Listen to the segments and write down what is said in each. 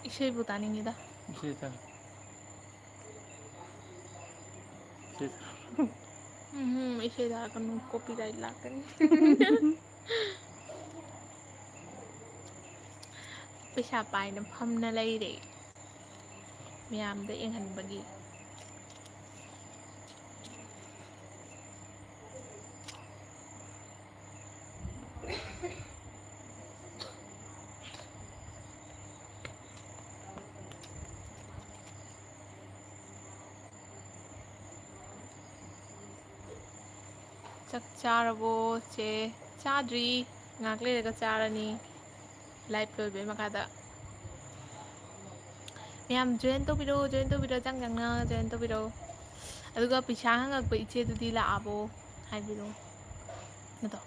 이세부 다닙니다. 이세다. 이세다 그는 copyright lakani. Pesa paina phamna leire. Miyamda yenghanbagi. Chak charabo che chadri ngak leiraga charani. Live loibe makada. Miyam join tobiro jangjangna join tobiro. Aduga pesa hangakpa ichedudi laabo haibiro. Nato.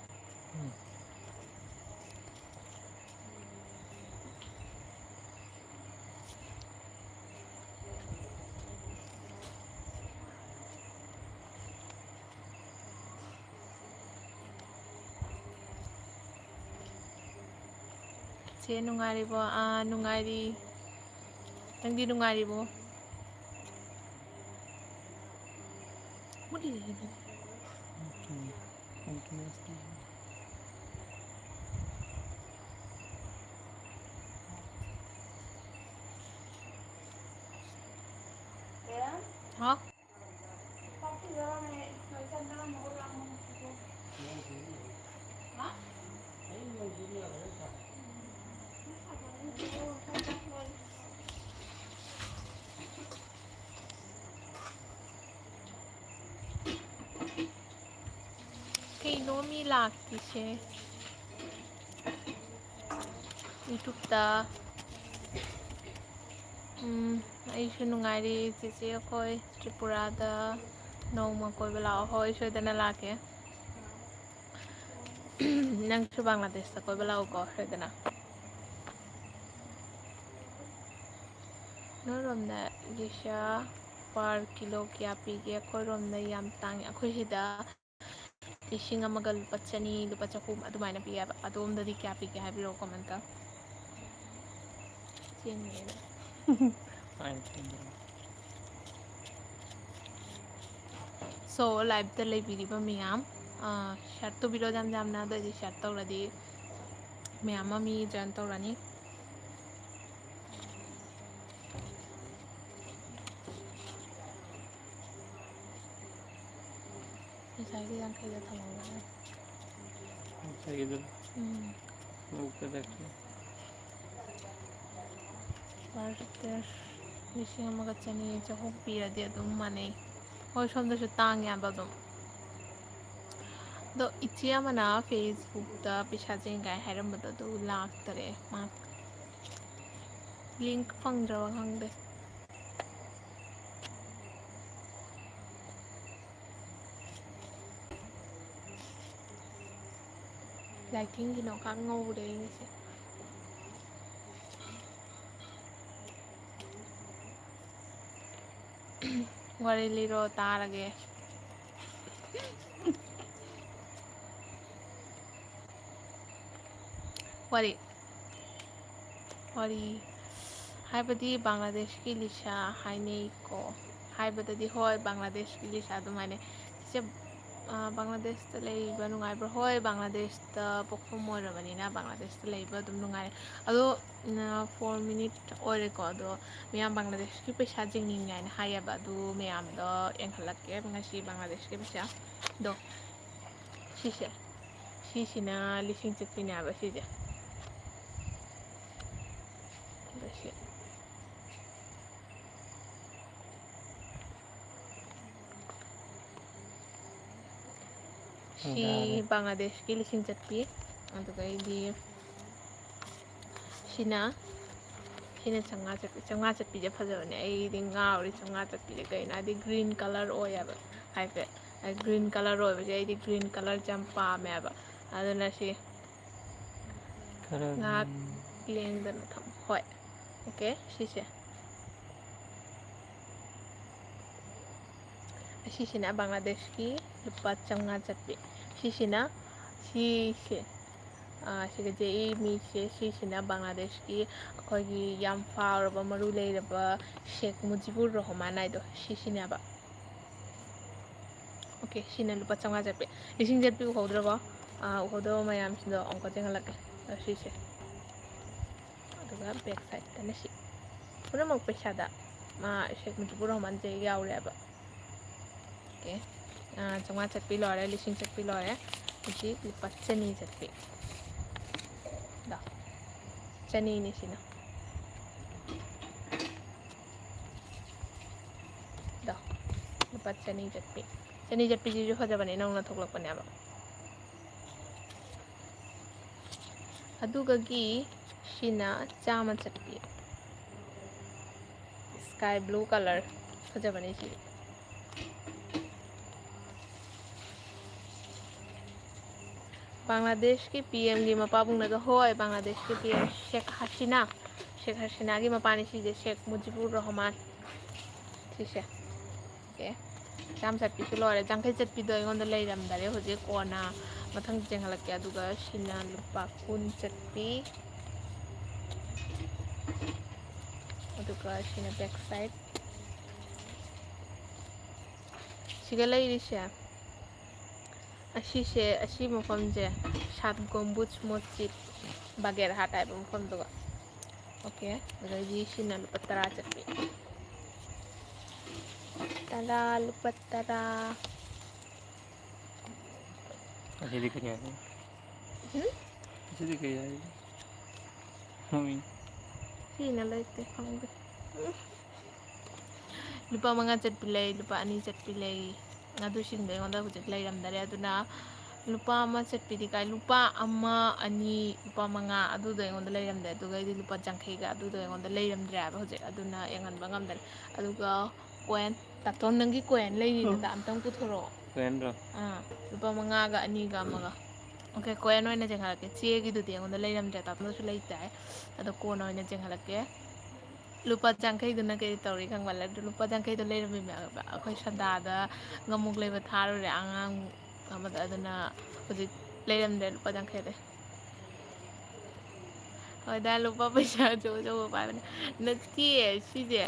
Che nungaribo nungari. Nangdi nungaribo. What is it? Hả? Kino mi lakti siya. YouTube ta. Aisyu nungari chichi akoy Tripura da nongma koy bala hoy soidana lake. Nang su Bangladesh ta koy bala ko soidana. No romda gisha per kilo kya pige akoy romda yam tang akoy sida Ising amaga lupa chani lupa chakum adumaina piya adumdadi kya pige haibiro comment. So live the live video miyam share to biro jam na da ji share to radi miyam mi join to rani sai cái yang kai da thamanga sai cái okay dakhi Barter ising amaga chani chahok piradi adum mane hoi somda su tang ya ba dum do ichi amana Facebook da pisa jeng gai hairam da do lak tare ma link phangdrawa hangde lighting gi no ka ngau de ni se wari liro tarage wari haibadi Bangladesh ki lisha hainei ko haibadi hoi Bangladesh ki lisha adumane se Bangladesh ta leiba nungai bro hoi Bangladesh ta pokfom moramani na Bangladesh ta leiba dum nungai ado 4 minute ore ko ado miyam Bangladesh ki pesa jingning ngai na hayaba du miyam do enghalake ngasi Bangladesh ki pesa do sisina lising chepina ba sije si Bangladesh ki lising chatpi aduga idi sina changa chatpi je phajone ai di ngauri changa chatpi je kai na di green color oya ba haipe green color oy ba ai di green color champa me ba aduna si ngak leng dan tham hoi okay sise sisina Bangladesh ki lupa changa chatpi sisina sise ꯁꯤꯒ JEE ꯃꯤꯁꯦ ꯁꯤꯁꯤꯅ ꯕꯪꯒ꯭ꯂꯥꯗꯦꯁꯀꯤ ꯑꯩꯈꯣꯏꯒꯤ ꯌꯥꯝ ꯐꯥꯎꯔꯕ ꯃꯔꯨ ꯂꯩꯔꯕ ꯁꯦꯛ ꯃꯨꯖꯤꯕꯨꯔ ꯔꯣꯍꯃꯥꯟ ꯍꯥꯏꯗꯣ ꯁꯤꯁꯤꯅꯦꯕ ꯑꯣꯀꯦ ꯁꯤꯅ ꯂꯨꯄꯥ 500 ꯆꯠꯄꯤ ꯂꯤꯁꯤꯡ ꯆꯠꯄꯤ ꯎꯍꯧꯗ꯭ꯔꯕꯣ ꯎꯍꯧꯗꯕ ꯃꯌꯥꯝꯁꯤꯡꯗꯣ ꯑꯃꯨꯛꯀ ꯆꯦꯟꯍꯜꯂꯛꯀꯦ ꯁꯤꯁꯦ ꯑꯗꯨꯒ ꯕꯦꯛ ꯁꯥꯏꯗꯠꯇꯅ ꯁꯤ ꯄꯨꯝꯅꯃꯛ ꯄꯩꯁꯥꯗ ꯁꯦꯛ ꯃꯨꯖꯤꯕꯨꯔ ꯔꯍꯃꯥꯟꯁꯦ ꯌꯥꯎꯔꯦꯕ ꯑꯣꯀꯦ 500 ꯆꯠꯄꯤ ꯂꯣꯏꯔꯦ ꯂꯤꯁꯤꯡ ꯆꯠꯄꯤ ꯂꯣꯏꯔꯦ ꯍꯧꯖꯤꯛ ꯂꯨꯄꯥ 200 ꯆꯠꯄꯤ ꯗꯣ 200ꯅꯤ ꯁꯤꯅ ꯗꯣ ꯂꯨꯄꯥ 200 ꯆꯠꯄꯤ 200 ꯆꯠꯄꯤꯁꯤꯁꯨ ꯐꯖꯕꯅꯦ ꯅꯧꯅ ꯊꯣꯛꯂꯛꯄꯅꯦꯕ ꯑꯗꯨꯒꯒꯤ ꯁꯤꯅ 100 ꯆꯠꯄꯤ ꯁ꯭ꯀꯥꯏ ꯕ꯭ꯂꯨ ꯀꯂꯔ ꯐꯖꯕꯅꯦ ꯁꯤ ꯕꯪꯒ꯭ꯂꯥꯗꯦꯁꯀꯤ ꯄꯤ ꯑꯦꯝꯒꯤ ꯃꯄꯥꯕꯨꯡꯅꯒ ꯍꯣꯏ ꯕꯪꯒ꯭ꯂꯥꯗꯦꯁꯀꯤ ꯄꯤ ꯑꯦꯝ ꯁꯦꯛ ꯍꯁꯤꯅꯥ ꯁꯦꯛ ꯍꯁꯤꯅꯥꯒꯤ ꯃꯄꯥꯅꯤ ꯁꯤꯁꯦ ꯁꯦꯛ ꯃꯨꯖꯤꯕꯨꯔ ꯔꯍꯃꯥꯟ ꯁꯤꯁꯦ ꯑꯣꯀꯦ 100 ꯆꯠꯄꯤꯁꯨ ꯂꯣꯏꯔꯦ 50 ꯆꯠꯄꯤꯗꯣ ꯑꯩꯉꯣꯟꯗ ꯂꯩꯔꯝꯗꯔꯦ ꯍꯧꯖꯤꯛ ꯀꯣꯟꯅ ꯃꯊꯪ ꯆꯦꯟꯈꯠꯂꯛꯀꯦ ꯑꯗꯨꯒ ꯁꯤꯅ ꯂꯨꯄꯥ 20 ꯆꯠꯄꯤ ꯑꯗꯨꯒ ꯁꯤꯅ ꯕꯦꯛ ꯁꯥꯏꯠ ꯁꯤꯒ ꯂꯩꯔꯤꯁꯦ ꯑꯁꯤꯁꯦ ꯑꯁꯤ ꯃꯐꯝꯁꯦ ꯁꯥꯠꯒꯣꯝꯕꯨꯖ ꯃꯣꯁꯖꯤꯠ ꯕꯥꯒꯦꯔꯍꯥꯠ ꯍꯥꯏꯕ ꯃꯐꯝꯗꯨꯒ ꯑꯣꯀꯦ ꯑꯗꯩꯗꯤ ꯁꯤꯅ ꯂꯨꯄꯥ 10 ꯆꯠꯄꯤ 10 ꯂꯨꯄꯥ 10 ꯑꯁꯤꯗꯤ ꯀꯔꯤ ꯍꯥꯏꯕ ꯍꯨꯝ ꯑꯁꯤꯗꯤ ꯀꯔꯤ ꯍꯥꯏꯕ ꯃꯃꯤꯡ ꯁꯤꯅ ꯂꯩꯇꯦ ꯈꯪꯗꯦ ꯂꯨꯄꯥ 5 ꯆꯠꯄꯤ ꯂꯩ ꯂꯨꯄꯥ 2 ꯆꯠꯄꯤ ꯂꯩ ꯑꯗꯨꯁꯤꯡꯗꯣ ꯑꯩꯉꯣꯟꯗ ꯍꯧꯖꯤꯛ ꯂꯩꯔꯝꯗꯔꯦ ꯑꯗꯨꯅ ꯂꯨꯄꯥ 1 ꯆꯠꯄꯤꯗꯤ ꯀꯥꯏ ꯂꯨꯄꯥ 1 2 ꯂꯨꯄꯥ 5 ꯑꯗꯨꯗꯣ ꯑꯩꯉꯣꯟꯗ ꯂꯩꯔꯝꯗꯦ ꯑꯗꯨꯒꯩꯗꯤ ꯂꯨꯄꯥ 50ꯒ ꯑꯗꯨꯗꯣ ꯑꯩꯉꯣꯟꯗ ꯂꯩꯔꯝꯗ꯭ꯔꯦ ꯍꯥꯏꯕ ꯍꯧꯖꯤꯛ ꯑꯗꯨꯅ ꯌꯦꯡꯍꯟꯕ ꯉꯝꯗꯔꯦ ꯑꯗꯨꯒ ꯀꯣꯏꯟ ꯇꯥꯇꯣꯟ ꯅꯪꯒꯤ ꯀꯣꯏꯟ ꯂꯩꯔꯤꯗꯨꯗ ꯑꯝꯇꯪ ꯄꯨꯊꯣꯔꯛꯑꯣ ꯀꯣꯏꯟꯔꯣ ꯂꯨꯄꯥ 5ꯒ 2ꯒ ꯑꯃꯒ ꯑꯣꯀꯦ ꯀꯣꯏꯟ ꯑꯣꯏꯅ ꯆꯦꯟꯈꯠꯂꯛꯀꯦ ꯆꯦꯒꯤꯗꯨꯗꯤ ꯑꯩꯉꯣꯟꯗ ꯂꯩꯔꯝꯗ꯭ꯔꯦ ꯇꯥꯇꯣꯟꯗꯁꯨ ꯂꯩꯇꯦ ꯑꯗꯣ ꯀꯣꯟꯅ ꯑꯣꯏꯅ ꯆꯦꯟꯈꯠꯂꯛꯀꯦ ꯂꯨꯄꯥ 50ꯗꯨꯅ ꯀꯩ ꯇꯧꯔꯤ ꯈꯪꯕꯜꯂ ꯑꯗꯨ ꯂꯨꯄꯥ 50ꯗꯣ ꯂꯩꯔꯝꯃꯤꯃꯦ ꯑꯩꯈꯣꯏ ꯁꯟꯗꯥꯗ ꯉꯥꯃꯨꯛ ꯂꯩꯕ ꯊꯥꯔꯨꯔꯦ ꯑꯉꯥꯡ ꯑꯃꯗ ꯑꯗꯨꯅ ꯍꯧꯖꯤꯛ ꯂꯩꯔꯝꯗ꯭ꯔꯦ ꯂꯨꯄꯥ 50ꯗꯤ ꯍꯣꯏꯗ ꯂꯨꯄꯥ ꯄꯩꯁꯥ ꯑꯆꯧ ꯑꯆꯧꯕ ꯄꯥꯏꯕꯅꯦ ꯅꯠꯇꯦ ꯁꯤꯁꯦ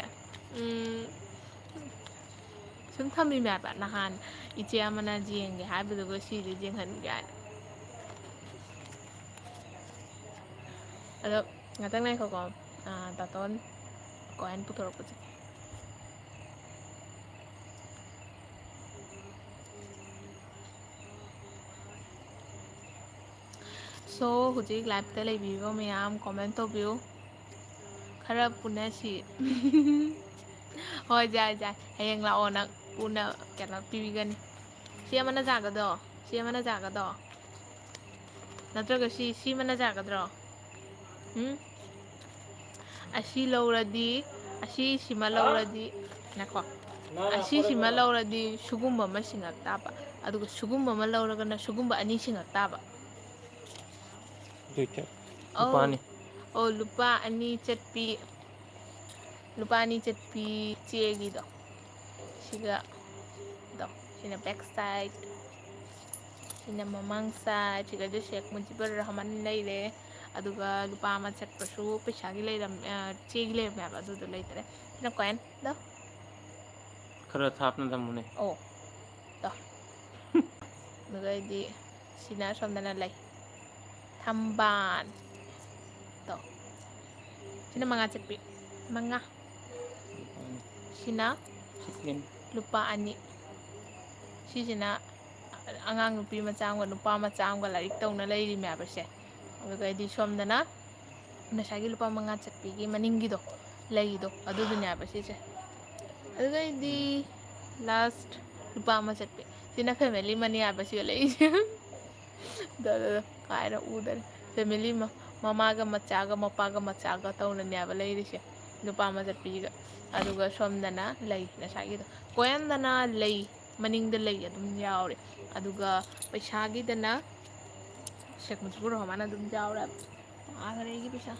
ꯁꯨꯝ ꯊꯝꯃꯤꯃꯦ ꯍꯥꯏꯕ ꯅꯍꯥꯟ ꯏꯆꯦ ꯑꯃꯅ ꯌꯦꯡꯒꯦ ꯍꯥꯏꯕꯗꯨꯒ ꯁꯤꯁꯦ ꯌꯦꯡꯍꯟꯒꯦ ꯍꯥꯏꯅ ꯑꯗꯣ ꯉꯥꯛꯇꯪ ꯉꯥꯏꯈꯣꯀꯣ ꯇꯥꯇꯣꯟ ꯀꯣꯏꯟ ꯄꯨꯊꯣꯔꯛꯄꯁꯦ ꯁꯣ ꯍꯧꯖꯤꯛ ꯂꯥꯏꯞꯇ ꯂꯩꯕꯤꯕ ꯃꯌꯥꯝ ꯀꯣꯃꯦꯟ ꯇꯧꯕꯤꯌꯨ ꯈꯔ ꯄꯨꯟꯅꯁꯤ ꯍꯣꯏ ꯌꯥꯏ ꯌꯥꯏ ꯍꯌꯦꯡ ꯂꯥꯛꯑꯣ ꯅꯪ ꯄꯨꯟꯅ ꯀꯩꯅꯣ ꯄꯤꯕꯤꯒꯅꯤ ꯁꯤ ꯑꯃꯅ ꯌꯥꯒꯗ꯭ꯔꯣ ꯁꯤ ꯑꯃꯅ ꯌꯥꯒꯗ꯭ꯔꯣ ꯅꯠꯇ꯭ꯔꯒ ꯁꯤ ꯑꯃꯅ ꯌꯥꯒꯗ꯭ꯔꯣ ꯑꯁꯤ ꯂꯧꯔꯗꯤ ꯑꯁꯤꯁꯤꯃ ꯂꯧꯔꯗꯤ ꯉꯥꯏꯈꯣ ꯑꯁꯤꯁꯤꯃ ꯂꯧꯔꯗꯤ ꯁꯨꯒꯨꯝꯕ ꯑꯃ ꯁꯤꯡꯉꯛ ꯇꯥꯕ ꯑꯗꯨꯒ ꯁꯨꯒꯨꯝꯕ ꯑꯃ ꯂꯧꯔꯒꯅ ꯁꯨꯒꯨꯝꯕ 2 ꯁꯤꯡꯉꯛ ꯇꯥꯕ ꯑꯧ ꯅꯨꯄꯥꯅꯤ ꯑꯣ ꯂꯨꯄꯥ 2 ꯆꯠꯄꯤ ꯂꯨꯄꯥ 2 ꯆꯠꯄꯤ ꯆꯦꯒꯤꯗꯣ ꯁꯤꯒ ꯗꯣ ꯁꯤꯅ ꯕꯦꯛ ꯁꯥꯏꯠ ꯁꯤꯅ ꯃꯃꯥꯡ ꯁꯥꯏꯠ ꯁꯤꯒꯁꯨ ꯁꯦꯛ ꯃꯨꯖꯤꯕꯨꯔ ꯔꯍꯃꯟ ꯂꯩꯔꯦ ꯑꯗꯨꯒ ꯂꯨꯄꯥ 1 ꯆꯠꯄꯁꯨ ꯄꯩꯁꯥꯒꯤ ꯂꯩꯔꯝ ꯆꯦꯒꯤ ꯂꯩꯔꯝꯃꯦ ꯍꯥꯏꯕ ꯑꯗꯨꯗꯣ ꯂꯩꯇꯔꯦ ꯁꯤꯅ ꯀꯣꯏꯟ ꯗꯣ ꯈꯔ ꯊꯥꯞꯅ ꯊꯝꯃꯨꯅꯦ ꯑꯣ ꯇꯣ ꯑꯗꯨꯒꯩꯗꯤ ꯁꯤꯅ ꯁꯣꯝꯗꯅ ꯂꯩ ꯊꯝꯕꯥꯜ ꯇꯣ ꯁꯤꯅ 5 ꯆꯠꯄꯤ 5 ꯅꯨꯄꯥꯅꯤ ꯁꯤꯅ ꯁꯦꯀꯦꯟ ꯂꯨꯄꯥ 2 ꯁꯤꯁꯤꯅ ꯑꯉꯥꯡ ꯅꯨꯄꯤ ꯃꯆꯥ ꯑꯃꯒ ꯅꯨꯄꯥ ꯃꯆꯥ ꯑꯃꯒ ꯂꯥꯏꯔꯤꯛ ꯇꯧꯅ ꯂꯩꯔꯤꯃꯦꯕ ꯁꯦ ꯑꯗꯨꯒꯩꯗꯤ ꯁꯣꯝꯗꯅ ꯉꯁꯥꯏꯒꯤ ꯂꯨꯄꯥ 5 ꯆꯠꯄꯤꯒꯤ ꯃꯅꯤꯡꯒꯤꯗꯣ ꯂꯩꯗꯣ ꯑꯗꯨꯗꯨꯅꯦꯕ ꯁꯤꯁꯦ ꯑꯗꯨꯒꯩꯗꯤ ꯂꯥꯁ ꯂꯨꯄꯥ 1 ꯆꯠꯄꯤ ꯁꯤꯅ ꯐꯦꯃꯤꯂꯤ ꯃꯅꯤ ꯍꯥꯏꯕ ꯁꯤꯒ ꯂꯩꯔꯤꯁꯦ ꯀꯥꯏꯔ ꯎꯗꯔꯦ ꯐꯦꯃꯤꯂꯤ ꯃꯃꯥꯒ ꯃꯆꯥꯒ ꯃꯄꯥꯒ ꯃꯆꯥꯒ ꯇꯧꯅꯅꯦꯕ ꯂꯩꯔꯤꯁꯦ ꯂꯨꯄꯥ 1 ꯆꯠꯄꯤꯒ ꯑꯗꯨꯒ ꯁꯣꯝꯗꯅ ꯂꯩ ꯉꯁꯥꯏꯒꯤꯗꯣ ꯀꯣꯏꯟꯗꯅ ꯂꯩ ꯃꯅꯤꯡꯗ ꯂꯩ ꯑꯗꯨꯝ ꯌꯥꯎꯔꯦ ꯑꯗꯨꯒ ꯄꯩꯁꯥꯒꯤꯗꯅ ꯁꯦꯛ ꯃꯨꯖꯤꯕꯨꯔ ꯔꯍꯃꯥꯟ ꯑꯗꯨꯝ ꯌꯥꯎꯔꯦꯕ ꯇꯥꯈ꯭ꯔꯦ ꯑꯩꯒꯤ ꯄꯩꯁꯥ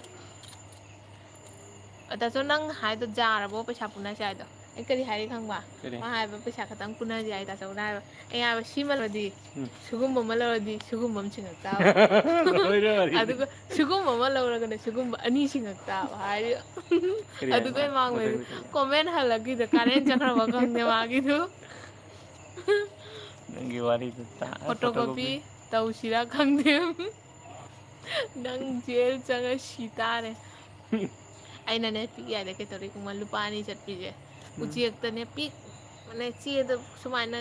ꯗꯥꯆꯧ ꯅꯪ ꯍꯥꯏꯗꯣ ꯌꯥꯔꯕꯣ ꯄꯩꯁꯥ ꯄꯨꯟꯅꯁꯦ ꯍꯥꯏꯗꯣ ꯑꯩ ꯀꯔꯤ ꯍꯥꯏꯔꯤ ꯈꯪꯕ ꯀꯔꯤ ꯃꯥ ꯍꯥꯏꯕ ꯄꯩꯁꯥ ꯈꯛꯇꯪ ꯄꯨꯅꯁꯤ ꯍꯥꯏ ꯇꯥꯆꯧꯅ ꯍꯥꯏꯕ ꯑꯩ ꯍꯥꯏꯕ ꯁꯤꯃ ꯂꯧꯔꯗꯤ ꯁꯤꯒꯨꯝꯕ ꯑꯃ ꯂꯧꯔꯗꯤ ꯁꯤꯒꯨꯝꯕ ꯑꯃ ꯁꯤꯡꯉꯛꯇꯕ ꯂꯣꯏꯔꯦ ꯋꯥꯔꯤꯗꯤ ꯑꯗꯨꯒ ꯁꯤꯒꯨꯝꯕ ꯑꯃ ꯂꯧꯔꯒꯅ ꯁꯤꯒꯨꯝꯕ ꯑꯅꯤ ꯁꯤꯡꯉꯛꯇꯕ ꯍꯥꯏꯔꯤ ꯀꯔꯤ ꯑꯗꯨꯒ ꯍꯥꯏꯕ ꯃꯥꯡꯕꯩꯗꯨ ꯃꯊꯪꯗ ꯀꯔꯤ ꯀꯣꯃꯦꯟ ꯍꯜꯂꯛꯈꯤꯗ ꯀꯥꯔꯦꯟ ꯆꯠꯈ꯭ꯔꯕ ꯈꯪꯗꯦ ꯃꯥꯒꯤꯗꯨ ꯅꯪꯒꯤ ꯋꯥꯔꯤꯗꯨ ꯐꯣꯇꯣ ꯀꯣꯄꯤ ꯇꯧꯁꯤꯔꯥ ꯈꯪꯗꯦ ꯅꯪ ꯖꯦꯜ ꯆꯪꯉ ꯁꯤ ꯇꯥꯔꯦ ꯑꯩꯅꯅꯦ ꯄꯤꯛꯏꯉꯩꯗ ꯀꯩꯇꯧꯔꯤ ꯈꯪꯕ ꯂꯨꯄꯥ 2 ꯆꯠꯄꯤꯁꯦ ꯎꯆꯦꯛꯇꯅꯦ ꯄꯤꯛ ꯃꯅꯦ ꯆꯦꯗ ꯁꯨꯃꯥꯏꯅ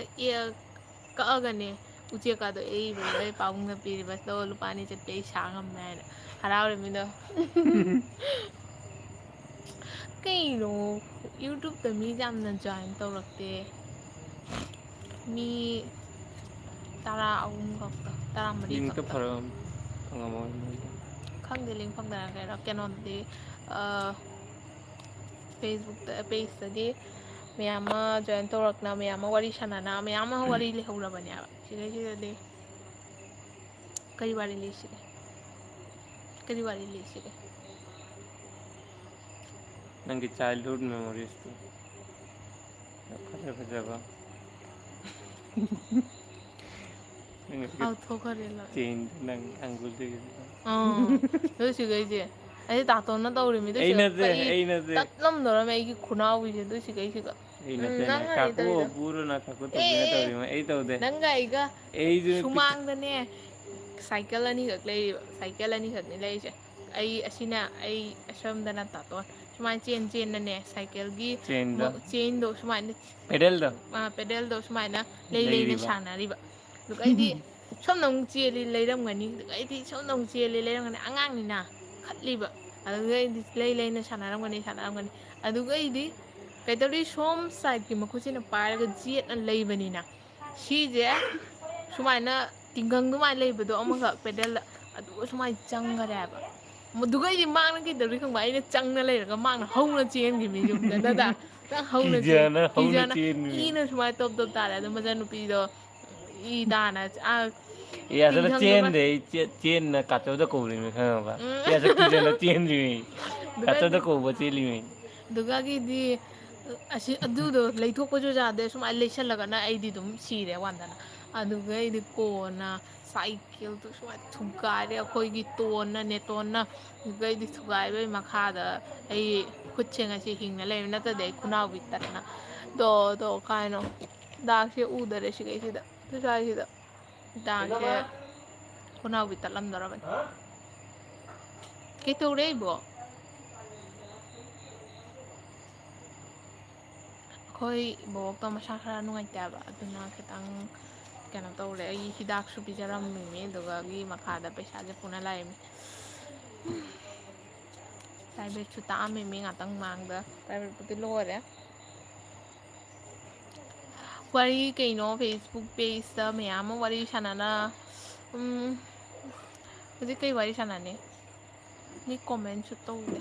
ꯀꯛꯑꯒꯅꯦ ꯎꯆꯦꯛꯀꯥꯗꯣ ꯑꯏꯕꯗꯣ ꯑꯩ ꯄꯥꯕꯨꯡꯅ ꯄꯤꯔꯤꯕ ꯂꯣ ꯂꯨꯄꯥ 2 ꯆꯠꯄꯤ ꯑꯩ ꯁꯥ ꯉꯝꯃꯦ ꯍꯥꯏꯅ ꯍꯔꯥꯎꯔꯤꯃꯤꯗꯣ ꯀꯩꯅꯣ ꯌꯨꯇ꯭ꯌꯨꯕꯇ ꯃꯤꯁꯦ ꯌꯥꯝꯅ ꯖꯣꯏꯟ ꯇꯧꯔꯛꯇꯦ ꯃꯤ 13 ꯈꯛꯇ 14 ꯂꯤꯡꯇ ꯈꯛꯇ ꯐꯔꯛ ꯐꯪꯉꯝꯃꯣꯏ ꯃꯣꯏꯗꯣ ꯈꯪꯗꯦ ꯂꯤꯡ ꯐꯪꯗꯅ ꯀꯩꯅꯣꯗꯗꯤ ꯐꯦꯁꯕꯨꯛꯇ ꯄꯦꯖꯇꯗꯤ ꯃꯌꯥꯝ ꯑꯃ ꯖꯣꯏꯟ ꯇꯧꯔꯛꯅ ꯃꯌꯥꯝ ꯑꯃ ꯋꯥꯔꯤ ꯁꯥꯟꯅꯅ ꯃꯌꯥꯝ ꯑꯃ ꯋꯥꯔꯤ ꯂꯩꯍꯧꯔꯕꯅꯦꯕ ꯁꯤꯗꯩꯁꯤꯗꯗꯤ ꯀꯔꯤ ꯋꯥꯔꯤ ꯂꯤꯁꯤꯒꯦ ꯀꯔꯤ ꯋꯥꯔꯤ ꯂꯤꯁꯤꯒꯦ ꯅꯪꯒꯤ ꯆꯥꯏꯜꯍꯨꯗ ꯃꯦꯃꯣꯔꯤꯁꯇꯣ ꯐꯖ ꯐꯖꯕ ꯀꯥꯎꯊꯣꯛꯈ꯭ꯔꯦ ꯂꯣꯏ ꯆꯦꯟꯗ ꯅꯪ ꯑꯪꯒꯨꯜꯗꯒꯤ ꯑꯗꯨ ꯁꯤꯈꯩꯁꯦ ꯑꯩꯁꯦ ꯗꯥꯇꯣꯟꯅ ꯇꯧꯔꯤꯃꯤ ꯑꯗꯨ ꯑꯩ ꯁꯤꯒ ꯅꯠꯇꯦ ꯀꯩ ꯑꯩ ꯅꯠꯇꯦ ꯇꯠꯂꯝꯗꯧꯔꯝꯃꯦ ꯑꯩꯒꯤ ꯈꯨꯅꯥꯎꯕꯤꯁꯦ ꯑꯗꯨ ꯁꯤꯈꯩꯁꯤꯒ ꯑꯩ ꯅꯠꯇꯦꯅꯦ ꯅꯪꯅꯅꯦ ꯀꯥꯀꯨ ꯇꯧꯔꯤꯗꯣ ꯄꯨꯔꯣꯅ ꯀꯥꯀꯨ ꯇꯧꯒꯦꯅ ꯇꯧꯔꯤꯃ ꯑꯩ ꯇꯧꯗꯦ ꯅꯪꯒ ꯑꯩꯒ ꯑꯩꯁꯨ ꯁꯨꯃꯥꯡꯗꯅꯦ ꯁꯥꯏꯀꯜ ꯑꯅꯤꯈꯛ ꯂꯩꯔꯤꯕ ꯁꯥꯏꯀꯜ ꯑꯅꯤꯈꯛꯅꯤ ꯂꯩꯔꯤꯁꯦ ꯑꯩ ꯑꯁꯤꯅ ꯑꯩ ꯑꯁꯣꯝꯗꯅ ꯇꯥꯇꯣꯟ ꯁꯨꯃꯥꯏꯅ ꯆꯦꯟꯅꯅꯦ ꯁꯥꯏꯀꯜꯒꯤ ꯆꯦꯟꯗ ꯆꯦꯟꯗꯣ ꯁꯨꯃꯥꯏꯅ ꯄꯦꯗꯜꯗꯣ ꯄꯦꯗꯜꯗꯣ ꯁꯨꯃꯥꯏꯅ ꯂꯩꯅ ꯂꯩꯔꯤꯕ ꯁꯥꯟꯅꯔꯤꯕ ꯑꯗꯨꯒ ꯑꯩꯗꯤ ꯁꯣꯝꯗ ꯑꯃꯨꯛ ꯆꯦꯜꯂꯤ ꯂꯩꯔꯝꯒꯅꯤ ꯑꯗꯨꯒ ꯑꯩꯗꯤ ꯁꯣꯝꯗ ꯑꯃꯨꯛ ꯆꯦꯜꯂꯤ ꯂꯩꯔꯝꯒꯅꯤ ꯑꯉꯥꯡꯅꯤꯅ ꯈꯠꯂꯤꯕ ꯑꯗꯨꯒ ꯑꯩꯗꯤ ꯂꯩꯅ ꯁꯥꯟꯅꯔꯝꯒꯅꯤ ꯑꯗꯨꯒ ꯑꯩꯗꯤ ꯀꯩꯇꯧꯔꯤ ꯁꯣꯝ ꯁꯥꯏꯠꯀꯤ ꯃꯈꯨꯠꯁꯤꯅ ꯄꯥꯏꯔꯒ ꯖꯦꯠꯅ ꯂꯩꯕꯅꯤꯅ ꯁꯤꯁꯦ ꯁꯨꯃꯥꯏꯅ ꯇꯤꯡꯒꯪ ꯑꯗꯨꯃꯥꯏꯅ ꯂꯩꯕꯗꯣ ꯑꯃꯈꯛ ꯄꯦꯗꯜꯗ ꯑꯗꯨꯒ ꯁꯨꯃꯥꯏꯅ ꯆꯪꯈꯔꯦꯕ ꯃꯗꯨꯒꯩꯗꯤ ꯃꯥꯡꯅ ꯀꯩꯗꯧꯔꯤ ꯈꯪꯕ ꯑꯩꯅ ꯆꯪꯅ ꯂꯩꯔꯒ ꯃꯥꯡꯅ ꯍꯧꯅ ꯆꯦꯟꯈꯤꯕꯅꯤ ꯌꯨꯝꯗ ꯈꯤꯇꯪ ꯍꯧꯅ ꯆꯦꯟ ꯀꯤꯖꯅ ꯍꯧꯅ ꯀꯤꯖꯅ ꯆꯦꯟꯕꯅꯤ ꯏꯅ ꯁꯨꯃꯥꯏꯅ ꯇꯣꯞ ꯇꯥꯔꯦ ꯑꯗꯨ ꯃꯆꯟꯅꯨꯄꯤꯗꯣ ꯏ ꯇꯥꯅ ꯑꯦ ꯑꯁꯤꯗ ꯇꯤꯡꯈꯪꯗꯨꯃ ꯆꯦꯟꯗꯦ ꯑꯩ ꯆꯦꯟꯅ ꯀꯥꯆꯧꯗ ꯀꯧꯔꯤꯅꯤ ꯈꯪꯉꯕ ꯎꯝ ꯑꯩ ꯑꯁꯨꯛ ꯀꯤꯖꯅ ꯆꯦꯟꯗ꯭ꯔꯤꯃꯤ ꯀꯥꯆꯧꯗ ꯑꯗꯨꯒꯗꯤ ꯀꯧꯕ ꯆꯦꯜꯂꯤꯃꯤ ꯑꯗꯨꯒꯒꯤꯗꯤ ꯑꯁꯤ ꯑꯗꯨꯗꯣ ꯂꯩꯊꯣꯛꯄꯁꯨ ꯌꯥꯗꯦ ꯁꯨꯃꯥꯏꯅ ꯂꯩꯁꯜꯂꯒꯅ ꯑꯩꯗꯤ ꯑꯗꯨꯝ ꯁꯤꯔꯦ ꯋꯥꯟꯗꯅ ꯑꯗꯨꯒ ꯑꯩꯗꯤ ꯀꯣꯟꯅ ꯁꯥꯏꯀꯜꯗꯨ ꯁꯨꯃꯥꯏꯅ ꯊꯨꯒꯥꯏꯔꯦ ꯑꯩꯈꯣꯏꯒꯤ ꯇꯣꯟꯅ ꯅꯦꯇꯣꯟꯅ ꯑꯗꯨꯒꯩꯗꯤ ꯊꯨꯒꯥꯏꯕꯩ ꯃꯈꯥꯗ ꯑꯩ ꯈꯨꯠꯁꯦ ꯉꯁꯤ ꯍꯤꯡꯅ ꯂꯩꯔꯃꯤ ꯅꯠꯇ꯭ꯔꯗꯤ ꯑꯩ ꯈꯨꯅꯥꯎꯕꯤ ꯇꯠꯅ ꯗꯣ ꯀꯥꯏꯅꯣ ꯗꯥꯛꯁꯦ ꯎꯗꯔꯦ ꯁꯤꯈꯩꯁꯤꯗ ꯁ꯭ꯋꯥꯏꯁꯤꯗ ꯗꯥꯛꯁꯦ ꯈꯨꯅꯥꯎꯕꯤ ꯇꯠꯂꯝꯗꯧꯔꯕꯅꯤ ꯀꯩꯇꯧꯔꯦ ꯑꯩꯕꯣ ꯑꯩꯈꯣꯏ ꯕꯣꯛꯇꯣ ꯃꯁꯥ ꯈꯔ ꯅꯨꯡꯉꯥꯏꯇꯦꯕ ꯑꯗꯨꯅ ꯈꯤꯇꯪ ꯀꯩꯅꯣ ꯇꯧꯔꯦ ꯑꯩ ꯍꯤꯗꯥꯛꯁꯨ ꯄꯤꯖꯔꯝꯃꯤꯃꯤ ꯑꯗꯨꯒꯒꯤ ꯃꯈꯥꯗ ꯄꯩꯁꯥꯁꯦ ꯄꯨꯅ ꯂꯥꯛꯏꯃꯤ ꯄ꯭ꯔꯥꯏꯚꯦꯠꯁꯨ ꯇꯥꯛꯑꯝꯃꯤꯃꯤ ꯉꯥꯛꯇꯪ ꯃꯥꯡꯗ ꯄ꯭ꯔꯥꯏꯚꯦꯠꯄꯨꯗꯤ ꯂꯣꯏꯔꯦ ꯋꯥꯔꯤ ꯀꯩꯅꯣ ꯐꯦꯁꯕꯨꯛ ꯄꯦꯖꯇ ꯃꯌꯥꯝ ꯑꯃ ꯋꯥꯔꯤ ꯁꯥꯟꯅꯅ ꯍꯧꯖꯤꯛ ꯀꯩ ꯋꯥꯔꯤ ꯁꯥꯟꯅꯅꯤ ꯃꯤ ꯀꯣꯃꯦꯟꯁꯨ ꯇꯧꯗꯦ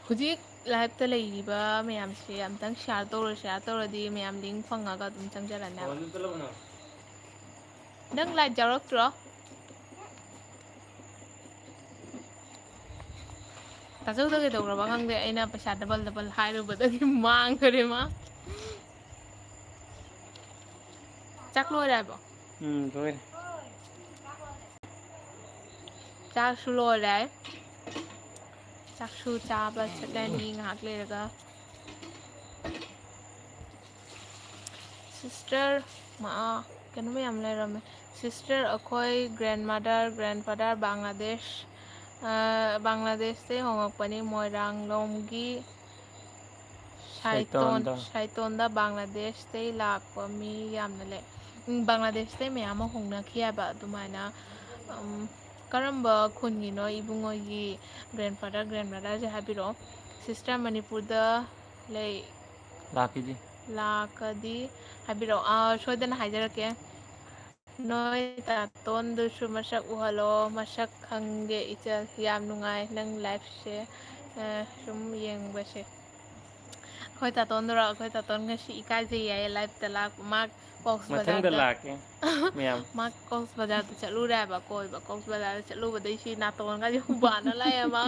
ꯍꯧꯖꯤꯛ ꯂꯥꯏꯞꯇ ꯂꯩꯔꯤꯕ ꯃꯌꯥꯝꯁꯦ ꯑꯝꯇꯪ ꯁꯤꯌꯥꯔ ꯇꯧꯔꯗꯤ ꯃꯌꯥꯝ ꯂꯤꯡ ꯐꯪꯉꯒ ꯑꯗꯨꯝ ꯆꯪꯖꯔꯅꯦꯕ ꯅꯪ ꯂꯥꯏꯠ ꯌꯥꯎꯔꯛꯇ꯭ꯔꯣ ꯇꯥꯆꯧꯗ ꯀꯩꯗꯧꯈ꯭ꯔꯕ ꯈꯪꯗꯦ ꯑꯩꯅ ꯄꯩꯁꯥ ꯗꯕꯜ ꯍꯥꯏꯔꯨꯕꯗꯒꯤ ꯃꯥꯡꯈꯔꯦ ꯃꯥ ꯆꯥꯛ ꯂꯣꯏꯔꯦ ꯍꯥꯏꯕꯣ ꯂꯣꯏꯔꯦ ꯆꯥꯛꯁꯨ ꯂꯣꯏꯔꯦ ꯆꯥꯛꯁꯨ ꯆꯥꯕ ꯆꯠꯂꯅꯤ ꯉꯥꯏꯍꯥꯛ ꯂꯩꯔꯒ ꯁꯤꯁꯇꯔ ꯀꯩꯅꯣ ꯃꯌꯥꯝ ꯂꯩꯔꯝꯃꯦ ꯁꯤꯁꯇꯔ ꯑꯩꯈꯣꯏ ꯒ꯭ꯔꯦꯟꯃꯗꯔ ꯒ꯭ꯔꯦꯟꯐꯥꯗꯔ ꯕꯪꯒ꯭ꯂꯥꯗꯦꯁꯇꯩ ꯍꯣꯉꯛꯄꯅꯤ ꯃꯣꯏꯔꯥꯡꯂꯣꯝꯒꯤ ꯁꯩꯇꯣꯟꯗ ꯁꯥꯏꯇꯣꯟꯗ ꯕꯪꯒ꯭ꯂꯥꯗꯦꯁꯇꯩ ꯂꯥꯛꯄ ꯃꯤ ꯌꯥꯝꯅ ꯂꯩ ꯕꯪꯒ꯭ꯂꯥꯗꯦꯁꯇꯩ ꯃꯌꯥꯝ ꯑꯃ ꯍꯣꯡꯅꯈꯤ ꯍꯥꯏꯕ ꯑꯗꯨꯃꯥꯏꯅ ꯀꯔꯝꯕ ꯈꯨꯟꯒꯤꯅꯣ ꯏꯕꯨꯡꯉꯣꯏꯒꯤ ꯒ꯭ꯔꯦꯟꯐꯥꯗꯔ ꯒ꯭ꯔꯦꯟꯃꯗꯔꯁꯦ ꯍꯥꯏꯕꯤꯔꯛꯑꯣ ꯁꯤꯁꯇꯔ ꯃꯅꯤꯄꯨꯔꯗ ꯂꯩ ꯂꯥꯛꯈꯤꯗꯤ ꯂꯥꯛꯀꯗꯤ ꯍꯥꯏꯕꯤꯔꯛꯑꯣ ꯁꯣꯏꯗꯅ ꯍꯥꯏꯖꯔꯛꯀꯦ ꯅꯣꯏ ꯇꯥꯇꯣꯟꯗꯨꯁꯨ ꯃꯁꯛ ꯎꯍꯜꯂꯣ ꯃꯁꯛ ꯈꯪꯒꯦ ꯏꯆꯜ ꯌꯥꯝ ꯅꯨꯡꯉꯥꯏ ꯅꯪ ꯂꯥꯏꯐꯁꯦ ꯁꯨꯝ ꯌꯦꯡꯕꯁꯦ ꯑꯩꯈꯣꯏ ꯇꯥꯇꯣꯟꯗꯨꯔꯣ ꯑꯩꯈꯣꯏ ꯇꯥꯇꯣꯟ ꯉꯁꯤ ꯏꯀꯥꯏꯖꯩ ꯌꯥꯏꯌꯦ ꯂꯥꯏꯞꯇ ꯂꯥꯛꯄ ꯃꯥ ꯀꯣꯛꯁ ꯃꯊꯪꯗ ꯕꯖꯥꯔꯗ ꯂꯥꯛꯀꯦ ꯃꯌꯥꯝ ꯃꯥ ꯀꯣꯛꯁ ꯕꯖꯥꯔꯗ ꯆꯠꯂꯨꯔꯦ ꯍꯥꯏꯕ ꯀꯣꯏꯕ ꯀꯣꯛꯁ ꯕꯖꯥꯔꯗ ꯆꯠꯂꯨꯕꯗꯩ ꯁꯤ ꯅꯥꯇꯣꯟꯒꯁꯦ ꯍꯨꯕꯥꯅ ꯂꯥꯛꯑꯦ ꯃꯥ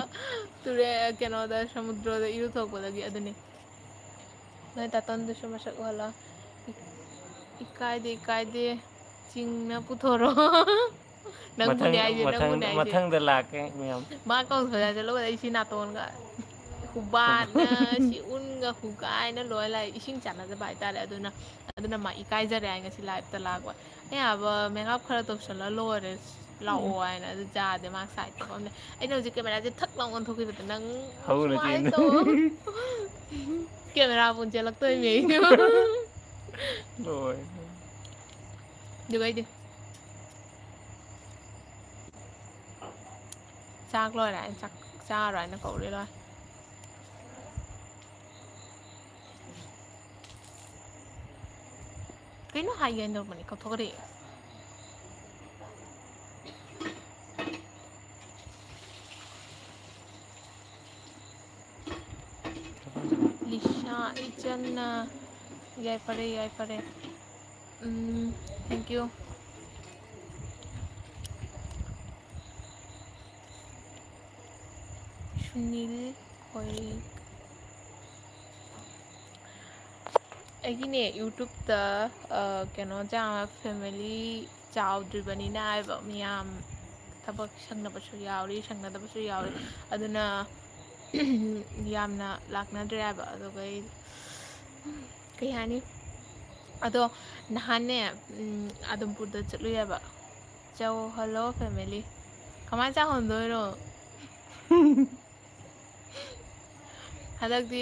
ꯇꯨꯔꯦꯜ ꯀꯩꯅꯣꯗ ꯁꯃꯨꯗ꯭ꯔꯗ ꯏꯔꯨꯊꯣꯛꯄꯗꯒꯤ ꯑꯗꯨꯅꯤ ꯅꯣꯏ ꯇꯥꯇꯣꯟꯗꯨꯁꯨ ꯃꯁꯛ ꯎꯍꯜꯂꯣ ꯏꯀꯥꯏꯗꯦ ꯏꯀꯥꯏꯗꯦ ꯆꯤꯡꯅ ꯄꯨꯊꯣꯔꯛꯑꯣ ꯅꯪꯕꯨꯅꯦ ꯍꯥꯏꯁꯦ ꯅꯪꯕꯨꯅꯦ ꯍꯥꯏꯁꯦ ꯃꯊꯪꯗ ꯂꯥꯛꯀꯦ ꯃꯌꯥꯝ ꯃꯥ ꯀꯣꯛꯁ ꯕꯖꯥꯔ ꯆꯠꯂꯨꯕꯗ ꯑꯩ ꯁꯤ ꯅꯥꯇꯣꯟꯒ ꯍꯨꯕꯥꯠꯅ ꯁꯤ ꯎꯟꯒ ꯍꯨꯒꯥꯏꯅ ꯂꯣꯏ ꯂꯥꯛꯑꯦ ꯏꯁꯤꯡ ꯆꯥꯟꯅꯗꯕ ꯍꯥꯏꯇꯥꯔꯦ ꯑꯗꯨꯅ ꯃꯥ ꯏꯀꯥꯏꯖꯔꯦ ꯍꯥꯏ ꯉꯁꯤ ꯂꯥꯏꯞꯇ ꯂꯥꯛꯄ ꯑꯩ ꯍꯥꯏꯕ ꯃꯦꯀꯞ ꯈꯔ ꯇꯧꯁꯜꯂ ꯂꯣꯏꯔꯦ ꯂꯥꯛꯑꯣ ꯍꯥꯏꯅ ꯑꯗꯨ ꯌꯥꯗꯦ ꯃꯥ ꯁꯥꯏꯠꯇ ꯐꯝꯃꯦ ꯑꯩꯅ ꯍꯧꯖꯤꯛ ꯀꯦꯃꯦꯔꯥꯁꯦ ꯊꯛ ꯂꯥꯎ ꯑꯣꯟꯊꯣꯛꯈꯤꯕꯗ ꯅꯪ ꯍꯧꯅ ꯁꯨꯃꯥꯏꯅ ꯆꯦꯟꯗ ꯇꯧ ꯀꯦꯃꯦꯔꯥ ꯄꯨꯟ ꯆꯦꯜꯂꯛꯇꯣꯏꯅꯦ ꯂꯣꯏ ꯑꯗꯨꯒꯩꯗꯤ ꯆꯥꯛ ꯂꯣꯏꯔꯦ ꯑꯩꯅ ꯆꯥꯛ ꯆꯥꯔꯣ ꯍꯥꯏꯅ ꯀꯧꯔꯤ ꯂꯣꯏ ꯀꯩꯅꯣ ꯍꯥꯏꯒꯦꯅ ꯇꯧꯔꯝꯕꯅꯤ ꯀꯥꯎꯊꯣꯛꯈ꯭ꯔꯦ ꯂꯤꯁꯥ ꯏꯆꯟꯅ ꯌꯥꯏꯐꯔꯦ ꯌꯥꯏꯐꯔꯦ ꯊꯦꯡꯀ꯭ꯌꯨ ꯁꯨꯅꯤꯜ ꯍꯣꯏ ꯑꯩꯒꯤꯅꯦ ꯌꯨꯇꯨꯞꯇ ꯀꯩꯅꯣ ꯐꯦꯃꯤꯂꯤ ꯆꯥꯎꯗ꯭ꯔꯤꯕꯅꯤꯅ ꯍꯥꯏꯕ ꯃꯤꯌꯥꯝ ꯊꯕꯛ ꯁꯪꯅꯕꯁꯨ ꯌꯥꯎꯔꯤ ꯁꯪꯅꯗꯕꯁꯨ ꯌꯥꯎꯔꯤ ꯑꯗꯨꯅ ꯌꯥꯝꯅ ꯂꯥꯛꯅꯗ꯭ꯔꯦ ꯍꯥꯏꯕ ꯑꯗꯨꯒ ꯑꯩ ꯀꯩ ꯍꯥꯏꯅꯤ ꯑꯗꯣ ꯅꯍꯥꯟꯅꯦ ꯑꯗꯨꯝꯄꯨꯔꯗ ꯆꯠꯂꯨꯏꯑꯕ ꯆꯧ ꯍꯜꯂꯣ ꯐꯦꯃꯤꯂꯤ ꯀꯃꯥꯏꯅ ꯆꯥꯎꯍꯟꯗꯣꯏꯅꯣ ꯍꯟꯗꯛꯇꯤ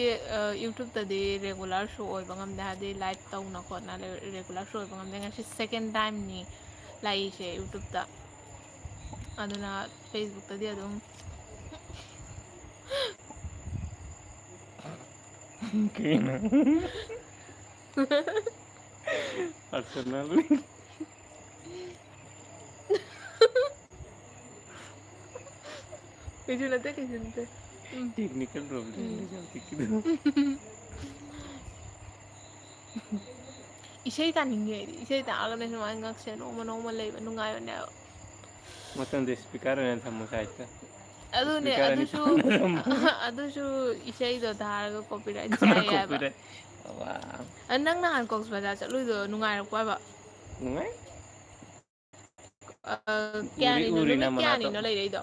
ꯌꯨꯇꯨꯞꯇꯗꯤ ꯔꯦꯒꯨꯂꯔꯁꯨ ꯑꯣꯏꯕ ꯉꯝꯗꯦ ꯍꯥꯏꯕꯗꯤ ꯂꯥꯏꯚ ꯇꯧꯅ ꯈꯣꯠꯅ ꯔꯦꯒꯨꯂꯔꯁꯨ ꯑꯣꯏꯕ ꯉꯝꯗꯦ ꯉꯁꯤ ꯁꯦꯀꯦꯟ ꯇꯥꯏꯝꯅꯤ ꯂꯥꯛꯏꯁꯦ ꯌꯨꯇꯨꯞꯇ ꯑꯗꯨꯅ ꯐꯦꯁꯕꯨꯛꯇꯗꯤ ꯑꯗꯨꯝ ꯀꯩꯅꯣ ꯄꯔꯁꯣꯅꯦꯜ ꯀꯩꯁꯨ ꯅꯠꯇꯦ ꯀꯩꯁꯨ ꯅꯠꯇꯦ ꯇꯦꯛꯅꯤꯀꯦꯜ ꯄ꯭ꯔꯣꯕ꯭ꯂꯦꯝ ꯂꯩ ꯍꯧꯖꯤꯛꯀꯤꯗꯣ ꯏꯁꯩ ꯇꯥꯅꯤꯡꯉꯦ ꯑꯩꯗꯤ ꯏꯁꯩ ꯇꯥꯔꯒꯅꯦ ꯁꯨꯃꯥꯏꯅ ꯉꯛꯁꯦ ꯅꯣꯡꯃ ꯅꯣꯡꯃ ꯂꯩꯕ ꯅꯨꯡꯉꯥꯏꯕꯅꯦꯕ ꯃꯊꯪꯗ ꯏꯁꯄꯤꯀꯔ ꯑꯣꯏꯅ ꯊꯝꯃꯨ ꯁꯥꯏꯠꯇ ꯑꯗꯨꯅꯦ ꯏꯁꯄꯤꯀꯔ ꯑꯅꯤ ꯑꯗꯨꯁꯨ ꯄꯥꯟꯅ ꯊꯝꯃꯨ ꯑꯗꯨꯁꯨ ꯏꯁꯩꯗꯣ ꯊꯥꯔꯒ ꯀꯣꯄꯤꯔꯥꯏꯠ ꯆꯥꯏ ꯍꯥꯏꯕ ꯀꯣꯄꯤꯔꯥꯏꯠ ꯋꯥ ꯅꯪ ꯅꯍꯥꯟ ꯀꯣꯛꯁ ꯕꯖꯥꯔ ꯆꯠꯂꯨꯏꯗꯣ ꯅꯨꯡꯉꯥꯏꯔꯛꯄꯕ ꯅꯨꯡꯉꯥꯏ ꯀꯌꯥꯅꯤꯅꯣ ꯎꯔꯤ ꯅꯨꯃꯤꯠ ꯅꯃꯅꯥꯇꯣ ꯀꯌꯥꯅꯤꯅꯣ ꯂꯩꯔꯛꯏꯗꯣ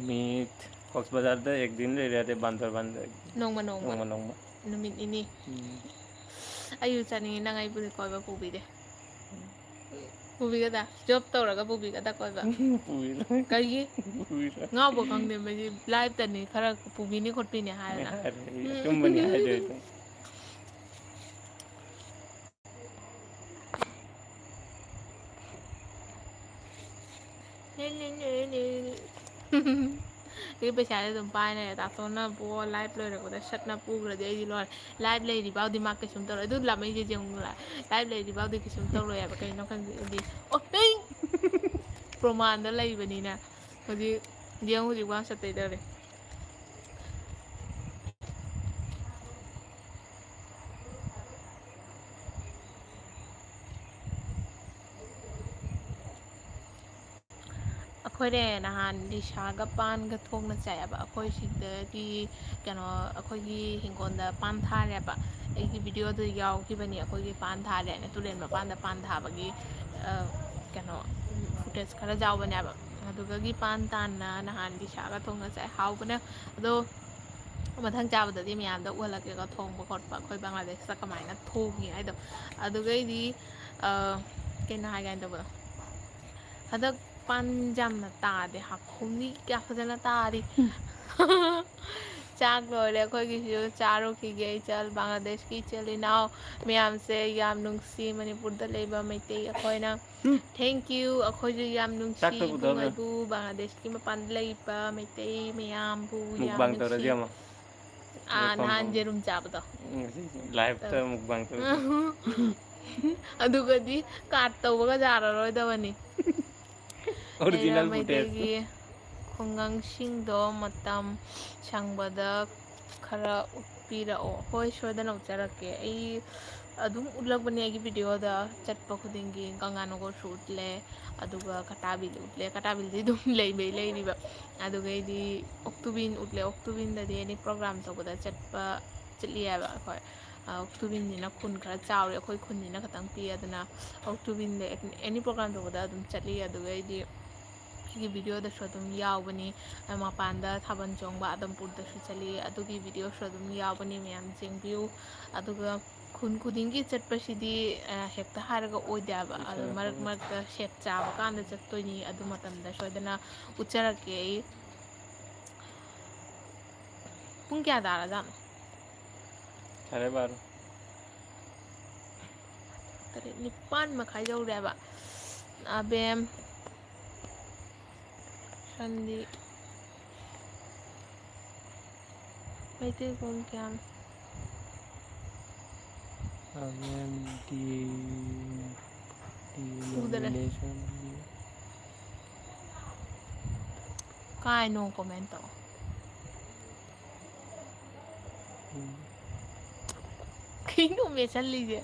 ꯃꯤꯠ ꯀꯣꯛꯁ ꯕꯖꯥꯔꯗ ꯑꯦꯛꯗꯤꯟ ꯂꯩꯔꯦꯗꯤ ꯕꯥꯟꯗꯔꯕꯟꯗ ꯅꯣꯡꯃ ꯅꯣꯡꯃ ꯅꯨꯃꯤꯠ ꯅꯤꯅꯤ ꯎꯝ ꯑꯩꯁꯨ ꯆꯠꯅꯤꯡꯉꯤ ꯅꯪ ꯑꯩꯕꯨꯗꯤ ꯀꯣꯏꯕ ꯄꯨꯕꯤꯗꯦ ꯄꯨꯕꯤꯒꯗ ꯖꯣꯕ ꯇꯧꯔꯒ ꯄꯨꯕꯤꯒꯗ ꯀꯣꯏꯕ ꯄꯨꯕꯤꯔꯣꯏ ꯀꯩꯒꯤ ꯄꯨꯕꯤꯔꯣꯏ ꯉꯥꯎꯕ ꯈꯪꯗꯦ ꯃꯁꯤ ꯂꯥꯏꯞꯇꯅꯤ ꯈꯔ ꯄꯨꯕꯤꯅꯤ ꯈꯣꯠꯄꯤꯅꯤ ꯍꯥꯏꯔꯅ ꯍꯥꯏꯔꯦ ꯑꯆꯨꯝꯕꯅꯤ ꯍꯥꯏꯗꯣꯏꯗꯣ ꯑꯩ ꯄꯩꯁꯥꯗꯤ ꯑꯗꯨꯝ ꯄꯥꯏꯅꯔꯦ ꯇꯥꯇꯣꯟꯅ ꯕꯣ ꯂꯥꯏꯚ ꯂꯣꯏꯔꯛꯄꯗ ꯁꯠꯅ ꯄꯨꯈ꯭ꯔꯗꯤ ꯑꯩꯗꯤ ꯂꯣꯏꯔꯦ ꯂꯥꯏꯚ ꯂꯩꯔꯤ ꯐꯥꯎꯗꯤ ꯃꯥ ꯀꯩꯁꯨꯝ ꯇꯧꯔꯣꯏ ꯑꯗꯨ ꯂꯥꯃꯩꯁꯦ ꯌꯦꯡꯉꯨ ꯂꯥꯏꯚ ꯂꯩꯔꯤ ꯐꯥꯎꯗꯤ ꯀꯩꯁꯨꯝ ꯇꯧꯔꯣꯏꯑꯕ ꯀꯩꯅꯣ ꯈꯪꯗꯦꯗꯤ ꯑꯣ ꯄ꯭ꯔꯣꯃꯥꯟꯗ ꯂꯩꯕꯅꯤꯅ ꯍꯧꯖꯤꯛ ꯍꯧꯖꯤꯛ ꯋꯥ ꯆꯠꯇꯣꯏꯗꯧꯔꯦ ꯑꯩꯈꯣꯏꯅꯦ ꯅꯍꯥꯟ ꯂꯤꯁꯥꯒ ꯄꯥꯟꯒ ꯊꯣꯡꯅ ꯆꯥꯏꯑꯕ ꯑꯩꯈꯣꯏ ꯁꯤꯗꯒꯤ ꯀꯩꯅꯣ ꯑꯩꯈꯣꯏꯒꯤ ꯍꯤꯡꯒꯣꯜꯗ ꯄꯥꯟ ꯊꯥꯔꯦꯕ ꯑꯩꯒꯤ ꯚꯤꯗꯤꯑꯣꯗ ꯌꯥꯎꯈꯤꯕꯅꯤ ꯑꯩꯈꯣꯏꯒꯤ ꯄꯥꯟ ꯊꯥꯔꯦꯅ ꯇꯨꯔꯦꯟ ꯃꯄꯥꯟꯗ ꯄꯥꯟ ꯊꯥꯕꯒꯤ ꯀꯩꯅꯣ ꯐꯨꯇꯦꯖ ꯈꯔ ꯌꯥꯎꯕꯅꯦꯕ ꯑꯗꯨꯒꯤ ꯄꯥꯟ ꯇꯥꯟꯅ ꯅꯍꯥꯟ ꯂꯤꯁꯥꯒ ꯊꯣꯡꯅ ꯆꯥꯏ ꯍꯥꯎꯕꯅ ꯑꯗꯣ ꯃꯊꯪ ꯆꯥꯕꯗꯗꯤ ꯃꯌꯥꯝꯗ ꯎꯍꯜꯂꯛꯀꯦꯀꯣ ꯊꯣꯡꯕ ꯈꯣꯠꯄ ꯑꯩꯈꯣꯏ ꯕꯪꯒ꯭ꯂꯥꯗꯦꯁꯇ ꯀꯃꯥꯏꯅ ꯊꯣꯡꯉꯤ ꯍꯥꯏꯗꯣ ꯑꯗꯨꯒꯩꯗꯤ ꯀꯩꯅꯣ ꯍꯥꯏ ꯀꯥꯏꯅ ꯇꯧꯕꯗꯣ ꯍꯟꯗꯛ ꯄꯥꯟꯖꯝꯅ ꯇꯥꯗꯦ ꯍꯥꯀꯨꯝꯗꯤ ꯀꯌꯥ ꯐꯖꯅ ꯇꯥꯔꯤ ꯆꯥꯛ ꯂꯣꯏꯔꯦ ꯑꯩꯈꯣꯏꯒꯤꯁꯨ ꯆꯥꯔꯨꯈꯤꯒꯦ ꯏꯆꯜ ꯕꯪꯒ꯭ꯂꯥꯗꯦꯁꯀꯤ ꯏꯆꯤꯜ ꯏꯅꯥꯎ ꯃꯌꯥꯝꯁꯦ ꯌꯥꯝ ꯅꯨꯡꯁꯤ ꯃꯅꯤꯄꯨꯔꯗ ꯂꯩꯕ ꯃꯩꯇꯩ ꯑꯩꯈꯣꯏꯅ ꯊꯦꯡꯀ꯭ꯌꯨ ꯑꯩꯈꯣꯏꯁꯨ ꯌꯥꯝ ꯅꯨꯡꯁꯤ ꯆꯥꯛꯇ ꯄꯨꯊꯣꯛꯑꯣ ꯏꯕꯨꯡꯉꯩꯕꯨ ꯕꯪꯒ꯭ꯂꯥꯗꯦꯁꯀꯤ ꯃꯄꯥꯟꯗ ꯂꯩꯕ ꯃꯩꯇꯩ ꯃꯌꯥꯝꯕꯨ ꯌꯥꯝ ꯃꯨꯛꯕꯥꯡ ꯅꯨꯡꯁꯤ ꯇꯧꯔꯁꯤ ꯑꯃꯨꯛ ꯅꯍꯥꯟ ꯌꯦꯔꯨꯝ ꯆꯥꯕꯗꯣ ꯂꯥꯏꯐꯇ ꯃꯨꯛꯕꯥꯡ ꯇꯧꯁꯤ ꯑꯗꯨꯒꯗꯤ ꯀꯥꯠ ꯇꯧꯕꯒ ꯌꯥꯔꯔꯣꯏꯗꯕꯅꯤ ꯑꯩꯅ ꯑꯣꯔꯤꯖꯤꯅꯦꯜ ꯐꯨꯇꯦꯖ ꯃꯩꯇꯩꯒꯤ ꯈꯨꯡꯒꯪꯁꯤꯡꯗꯣ ꯃꯇꯝ ꯁꯪꯕꯗ ꯈꯔ ꯄꯤꯔꯛꯑꯣ ꯍꯣꯏ ꯁꯣꯏꯗꯅ ꯎꯠꯆꯔꯛꯀꯦ ꯑꯩ ꯑꯗꯨꯝ ꯎꯠꯂꯛꯄꯅꯦ ꯑꯩꯒꯤ ꯚꯤꯗꯤꯑꯣꯗ ꯆꯠꯄ ꯈꯨꯗꯤꯡꯒꯤ ꯒꯪꯒꯥꯅꯒꯣꯔꯁꯨ ꯎꯠꯂꯦ ꯑꯗꯨꯒ ꯀꯇꯥꯕꯤꯗ ꯎꯠꯂꯦ ꯀꯇꯥꯕꯤꯗꯗꯤ ꯑꯗꯨꯝ ꯂꯩꯕꯩ ꯂꯩꯔꯤꯕ ꯑꯗꯨꯒꯩꯗꯤ ꯑꯣꯛꯇꯨꯕꯤꯟ ꯎꯠꯂꯦ ꯑꯣꯛꯇꯨꯕꯤꯟꯗꯗꯤ ꯑꯦꯅꯤ ꯄ꯭ꯔꯣꯒ꯭ꯔꯥꯝ ꯇꯧꯕꯗ ꯆꯠꯂꯤ ꯍꯥꯏꯕ ꯑꯩꯈꯣꯏ ꯑꯣꯛꯇꯨꯕꯤꯟꯁꯤꯅ ꯈꯨꯟ ꯈꯔ ꯆꯥꯎꯔꯦ ꯑꯩꯈꯣꯏ ꯈꯨꯟꯁꯤꯅ ꯈꯤꯇꯪ ꯄꯤ ꯑꯗꯨꯅ ꯑꯣꯛꯇꯨꯕꯤꯟꯗ ꯑꯦꯅꯤ ꯄ꯭ꯔꯣꯒ꯭ꯔꯥꯝ ꯇꯧꯕꯗ ꯑꯗꯨꯝ ꯆꯠꯂꯤ ꯑꯗꯨꯒꯩꯗꯤ ꯑꯩꯒꯤ ꯚꯤꯗꯤꯑꯣꯗꯁꯨ ꯑꯗꯨꯝ ꯌꯥꯎꯕꯅꯤ ꯃꯄꯥꯟꯗ ꯊꯥꯕꯜ ꯆꯣꯡꯕ ꯑꯗꯝꯄꯨꯔꯗꯁꯨ ꯆꯠꯂꯤ ꯑꯗꯨꯒꯤ ꯚꯤꯗꯤꯑꯣꯁꯨ ꯑꯗꯨꯝ ꯌꯥꯎꯕꯅꯤ ꯃꯌꯥꯝ ꯌꯦꯡꯕꯤꯌꯨ ꯑꯗꯨꯒ ꯈꯨꯟ ꯈꯨꯗꯤꯡꯒꯤ ꯆꯠꯄꯁꯤꯗꯤ ꯍꯦꯛꯇ ꯍꯥꯏꯔꯒ ꯑꯣꯏꯗꯦꯕ ꯑꯗꯣ ꯃꯔꯛ ꯃꯔꯛꯇ ꯁꯦꯠ ꯆꯥꯕ ꯀꯥꯟꯗ ꯆꯠꯇꯣꯏꯅꯤ ꯑꯗꯨ ꯃꯇꯝꯗ ꯁꯣꯏꯗꯅ ꯎꯠꯆꯔꯛꯀꯦ ꯑꯩ ꯄꯨꯡ ꯀꯌꯥ ꯇꯥꯔꯖꯥꯠꯅꯣ 12:30 ꯇꯔꯦꯠ ꯅꯤꯄꯥꯟ ꯃꯈꯥꯏ ꯌꯧꯔꯦꯕ ꯑꯕꯦꯝ ꯁꯟꯗꯤ ꯃꯩꯇꯩꯂꯣꯟ ꯀꯌꯥꯝ ꯎꯗꯔꯦ denomination ꯀꯥꯏꯅꯣ ꯀꯣꯃꯦꯟ ꯇꯧ ꯀꯩꯅꯣ ꯃꯦꯠꯁꯜꯂꯤꯁꯦ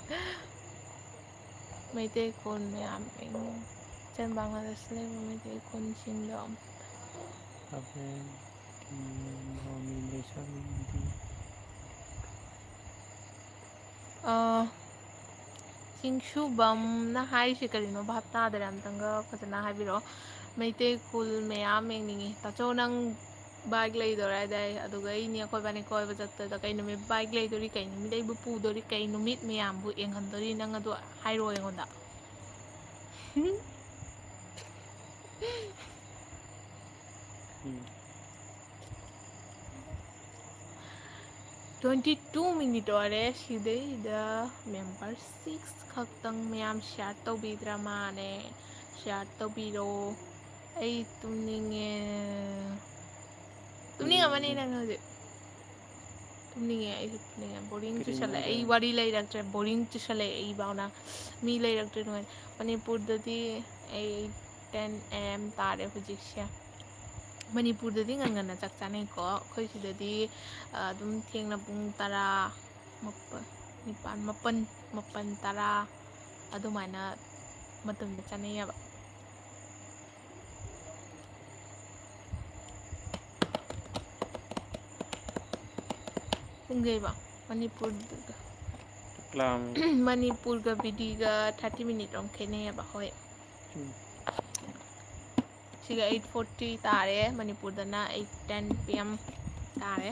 ꯃꯩꯇꯩ ꯈꯣꯟ ꯃꯌꯥꯝ ꯏꯆꯟ ꯕꯪꯒ꯭ꯂꯥꯗꯦꯁꯇ ꯂꯩꯕ ꯃꯩꯇꯩ ꯈꯨꯟꯁꯤꯡꯗ denomination ꯆꯤꯡꯁꯨꯕꯝꯅ ꯍꯥꯏꯔꯤꯁꯦ ꯀꯔꯤꯅꯣ ꯚꯥꯞ ꯇꯥꯗꯔꯦ ꯑꯝꯇꯪꯒ ꯐꯖꯅ ꯍꯥꯏꯕꯤꯔꯛꯑꯣ ꯃꯩꯇꯩ ꯈꯨꯜ ꯃꯌꯥꯝ ꯌꯦꯡꯅꯤꯡꯉꯤ ꯇꯥꯆꯧ ꯅꯪ ꯕꯥꯏꯛ ꯂꯩꯗꯣꯔꯦꯗꯥꯏ ꯑꯗꯨꯒ ꯑꯩꯅꯦ ꯑꯩꯈꯣꯏꯕꯥꯅꯤ ꯀꯣꯏꯕ ꯆꯠꯄꯗ ꯀꯩ ꯅꯨꯃꯤꯠ ꯕꯥꯏꯛ ꯂꯩꯗꯣꯔꯤ ꯀꯩ ꯅꯨꯃꯤꯠ ꯑꯩꯕꯨ ꯄꯨꯗꯣꯔꯤ ꯀꯩ ꯅꯨꯃꯤꯠ ꯃꯌꯥꯝꯕꯨ ꯌꯦꯡꯍꯟꯗꯣꯔꯤ ꯅꯪ ꯑꯗꯨ ꯍꯥꯏꯔꯛꯑꯣ ꯑꯩꯉꯣꯟꯗ ꯎꯝ 22 ꯃꯤꯅꯤꯠ ꯑꯣꯏꯔꯦ ꯁꯤꯗꯩꯗ ꯃꯦꯝꯕꯔ 6 ꯈꯛꯇꯪ ꯃꯌꯥꯝ ꯁꯤꯌꯥꯔ ꯇꯧꯕꯤꯗ꯭ꯔ ꯃꯥꯜꯂꯦ ꯁꯤꯌꯥꯔ ꯇꯧꯕꯤꯔꯣ ꯑꯩ ꯇꯨꯝꯅꯤꯡꯉꯦ ꯇꯨꯝꯅꯤꯡꯉꯝꯃꯅꯤ ꯅꯪ ꯍꯧꯖꯤꯛ ꯇꯨꯝꯅꯤꯡꯉꯦ ꯑꯩꯁꯨ ꯇꯨꯝꯅꯤꯡꯉꯦ ꯕꯣꯔꯤꯡ ꯀꯔꯤ ꯆꯨꯁꯜꯂꯛꯑꯦ ꯅꯪꯒ ꯑꯩ ꯋꯥꯔꯤ ꯂꯩꯔꯛꯇ꯭ꯔꯦ ꯕꯣꯔꯤꯡ ꯆꯨꯁꯜꯂꯛꯑꯦ ꯑꯩ ꯃꯤ ꯂꯩꯔꯛꯇ꯭ꯔꯦ ꯅꯣꯏ ꯃꯅꯤꯄꯨꯔꯗꯗꯤ ꯑꯩ 10 AM ꯇꯥꯔꯦ ꯍꯧꯖꯤꯛꯁꯦ ꯃꯅꯤꯄꯨꯔꯗꯗꯤ ꯉꯟꯅ ꯆꯥꯛ ꯆꯥꯅꯩꯀꯣ ꯑꯩꯈꯣꯏ ꯁꯤꯗꯗꯤ ꯑꯗꯨꯝ ꯊꯦꯡꯅ ꯄꯨꯡ 10 ꯃꯥꯄꯟ 10 ꯑꯗꯨꯃꯥꯏꯅ ꯃꯇꯝꯗ ꯆꯥꯅꯩꯌꯦꯕ ꯄꯨꯡꯖꯩꯕ ꯃꯅꯤꯄꯨꯔꯗ ꯀ꯭ꯂꯥꯝ ꯃꯅꯤꯄꯨꯔꯒ ꯕꯤꯗꯤꯒ 30 ꯃꯤꯅꯤꯠ ꯑꯃ ꯈꯦꯠꯅꯩꯌꯦꯕ ꯍꯣꯏ ꯁꯤꯒ 8:40 ꯇꯥꯔꯦ ꯃꯅꯤꯄꯨꯔꯗꯅ 8:10 PM ꯇꯥꯔꯦ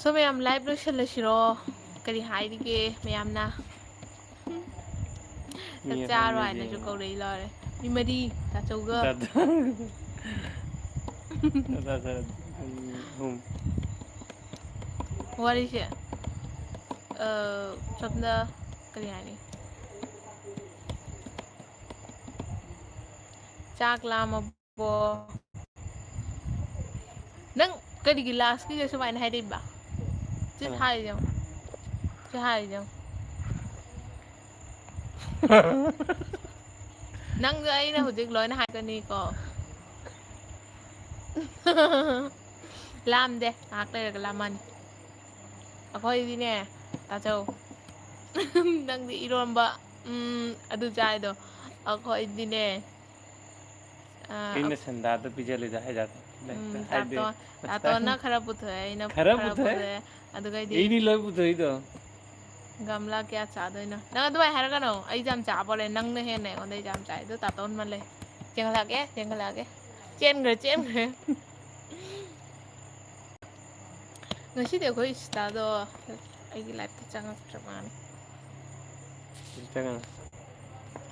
ꯁꯣ ꯃꯌꯥꯝ ꯂꯥꯏꯚ ꯂꯣꯏꯁꯤꯜꯂꯁꯤꯔꯣ ꯀꯔꯤ ꯍꯥꯏꯔꯤꯒꯦ ꯃꯌꯥꯝꯅ ꯃꯤ ꯆꯥꯛ ꯆꯥꯔꯣ ꯑꯍꯨꯝꯅ ꯍꯥꯏꯅꯁꯨ ꯌꯦꯡꯉꯣ ꯀꯧꯔꯛꯏ ꯂꯣꯏꯔꯦ ꯃꯤ ꯃꯔꯤ ꯇꯥꯆꯧꯒ ꯋꯥꯔꯤꯁꯦ ꯁꯣꯝꯗ ꯀꯔꯤ ꯍꯥꯏꯅꯤ ꯆꯥꯛ ꯂꯥꯝꯃꯕꯣ ꯅꯪ ꯀꯔꯤꯒꯤ ꯂꯥꯁꯀꯤꯁꯦ ꯁꯨꯃꯥꯏꯅ ꯍꯥꯏꯔꯛꯏꯕ ꯁꯤ ꯀꯅꯥ ꯍꯥꯏꯔꯤꯁꯦ ꯌꯦꯡꯉꯣ ꯁꯤ ꯍꯥꯏꯔꯤꯁꯦ ꯌꯦꯡꯉꯣ ꯅꯪꯒ ꯑꯩꯅ ꯍꯧꯖꯤꯛ ꯂꯣꯏꯅ ꯍꯥꯏꯒꯅꯤꯀꯣ ꯂꯥꯝꯗꯦ ꯉꯥꯏꯍꯥꯛ ꯂꯩꯔꯒ ꯂꯥꯝꯃꯅꯤ ꯑꯩꯈꯣꯏꯗꯤꯅꯦ ꯇꯥꯆꯧ ꯅꯪꯗꯤ ꯏꯔꯣꯟꯕ ꯑꯗꯨ ꯆꯥꯏꯗꯣ ꯑꯩꯈꯣꯏꯗꯤꯅꯦ ꯑꯩꯅ ꯁꯟꯗꯥꯗ ꯄꯤꯖꯜꯂꯤꯗꯣ ꯍꯥꯏꯖꯥꯠꯂꯣ ꯍꯥꯏꯗꯤ ꯇꯥꯇꯣꯟꯅ ꯈꯔ ꯄꯨꯊꯣꯛꯑꯦ ꯑꯩꯅ ꯈꯔ ꯄꯨꯊꯣꯛꯑꯦ ꯑꯗꯨꯒꯩꯗꯤ ꯑꯩꯅꯤ ꯂꯣꯏ ꯄꯨꯊꯣꯛꯏꯗꯣ ꯒꯝꯂꯥ ꯀꯌꯥ ꯆꯥꯗꯣꯏꯅꯣ ꯅꯪ ꯑꯗꯨꯃꯥꯏꯅ ꯍꯥꯏꯔꯛꯀꯅꯣ ꯑꯩꯁꯦ ꯌꯥꯝ ꯆꯥꯕꯣꯔꯦ ꯅꯪꯅ ꯍꯦꯟꯅ ꯑꯩꯉꯣꯟꯗꯩꯁꯦ ꯌꯥꯝ ꯆꯥꯏ ꯑꯗꯨ ꯇꯥꯇꯣꯟ ꯃꯥꯜꯂꯦ ꯆꯦꯟꯈꯠꯂꯛꯑꯒꯦ ꯆꯦꯟꯈ꯭ꯔꯦ ꯉꯁꯤꯗꯤ ꯑꯩꯈꯣꯏ ꯏꯁꯇꯥꯗꯣ ꯑꯩꯒꯤ ꯂꯥꯏꯐꯇ ꯆꯪꯉꯛꯇ꯭ꯔ ꯃꯥꯜꯂꯦ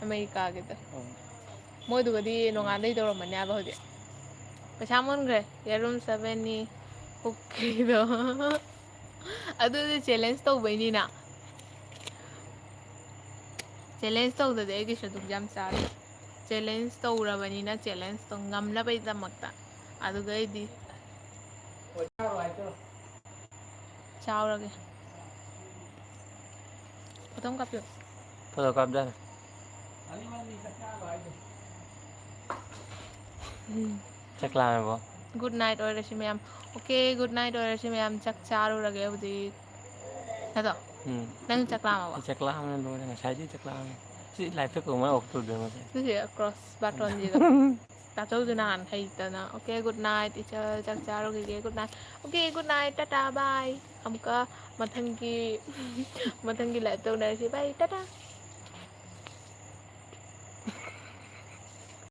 ꯑꯃꯦꯔꯤꯀꯥꯒꯤꯗꯣ ꯃꯣꯏꯗꯨꯒꯗꯤ ꯅꯣꯡꯉꯥꯟꯗꯩ ꯇꯧꯔꯝꯃꯅꯤ ꯍꯥꯏꯕ ꯍꯧꯖꯤꯛ ꯄꯩꯁꯥ ꯃꯨꯟꯈ꯭ꯔꯦ ꯌꯦꯔꯨꯝ 7ꯅꯤ ꯄꯨꯈ꯭ꯔꯤꯗꯣ ꯑꯗꯨꯗꯤ ꯆꯦꯂꯦꯟꯖ ꯇꯧꯕꯩꯅꯤꯅ ꯆꯦꯂꯦꯟꯖ ꯇꯧꯗꯗꯤ ꯑꯩ ꯀꯩꯁꯨ ꯑꯗꯨꯛ ꯌꯥꯝ ꯆꯥꯗꯦ ꯆꯦꯂꯦꯟꯖ ꯇꯧꯔꯕꯅꯤꯅ ꯆꯦꯂꯦꯟꯖꯇꯣ ꯉꯝꯅꯕꯒꯤꯗꯃꯛꯇ ꯑꯗꯨꯒꯩꯗꯤ ꯆꯥꯎꯔꯒꯦ ꯐꯣꯇꯣ ꯑꯃ ꯀꯥꯞꯄꯤꯌꯣ ꯐꯣꯇꯣ ꯀꯥꯞꯄ ꯆꯥꯛ ꯂꯥꯝꯃꯦꯕꯣ ꯒꯨꯗ ꯅꯥꯏꯠ ꯑꯣꯏꯔꯁꯤ ꯃꯌꯥꯝ ꯑꯣꯀꯦ ꯒꯨꯗ ꯅꯥꯏꯠ ꯑꯣꯏꯔꯁꯤ ꯃꯌꯥꯝ ꯆꯥꯛ ꯆꯥꯔꯨꯔꯒꯦ ꯍꯧꯖꯤꯛ ꯑꯗꯣ ꯅꯪ ꯆꯥꯛ ꯂꯥꯝꯃꯕꯣ ꯑꯩ ꯆꯥꯛ ꯂꯥꯝꯕꯅ ꯂꯣꯏꯔꯦ ꯉꯁꯥꯏꯗꯩ ꯆꯥꯛ ꯂꯥꯝꯃꯦ ꯁꯤ ꯂꯥꯏꯐꯇ ꯀꯃꯥꯏꯅ ꯑꯣꯐ ꯇꯧꯗꯣꯏꯅꯣ ꯉꯁꯥꯏ ꯁꯤꯁꯦ ꯀ꯭ꯔꯣꯁ ꯕꯥꯇꯣꯟꯁꯤꯒ ꯇꯥꯆꯧꯁꯨ ꯅꯍꯥꯟ ꯍꯩꯇꯅ ꯑꯣꯀꯦ ꯒꯨꯗ ꯅꯥꯏꯠ ꯏꯆꯜ ꯆꯥꯛ ꯆꯥꯔꯨꯈꯤꯒꯦ good night okay good night ꯇꯥꯇꯥ ꯕꯥꯏ ꯑꯃꯨꯛꯀ ꯃꯊꯪꯒꯤ ꯂꯥꯏꯐꯇ ꯎꯅꯔꯁꯤ ꯕꯥꯏ ꯇꯥꯇꯥ